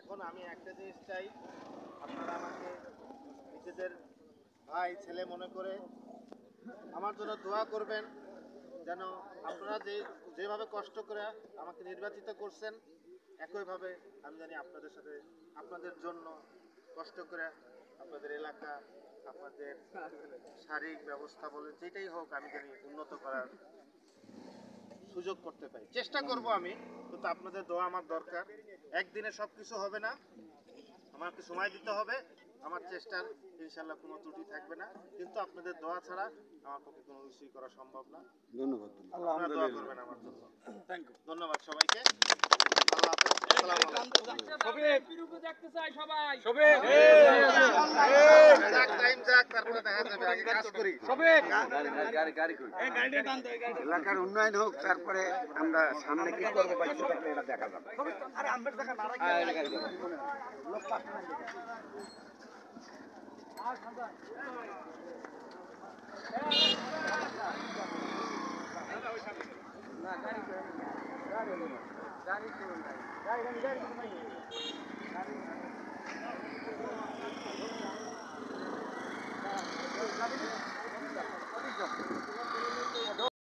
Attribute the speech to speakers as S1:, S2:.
S1: এখন আমি একটা জিনিস চাই, আপনারা আমাকে নিজেদের ভাই ছেলে মনে করে আমার জন্য দোয়া করবেন, যেন আপনারা যেভাবে কষ্ট করে আমাকে নির্বাচিত করছেন, একইভাবে আমি জানি আপনাদের সাথে আপনাদের জন্য কষ্ট করে আপনাদের এলাকা, আপনাদের শারীরিক ব্যবস্থা বলেন যেটাই হোক, আমি জানি উন্নত করার সুযোগ করতে পারি। চেষ্টা করব আমি, কিন্তু আপনাদের দোয়া আমার দরকার। একদিনে সব কিছু হবে না, আমাকে সময় দিতে হবে। আমার চেষ্টার ইনশাল্লাহ কোনো ত্রুটি থাকবে না, কিন্তু আপনাদের দোয়া ছাড়া আমার পক্ষে কোনো কিছুই করা সম্ভব না।
S2: ধন্যবাদ।
S1: আপনারা দোয়া করবেন আমার জন্য। ধন্যবাদ সবাইকে। আল্লাহ হাফেজ। আসসালামু আলাইকুম। যাক, টাইম যাক, তারপরে দেখা যাবে, আগে কাজ করি।
S2: এলাকার উন্নয়ন হোক, তারপরে আমরা সামনে কি করবো বা কিছু থাকলে এটা দেখা যাবে।
S3: গাড়ি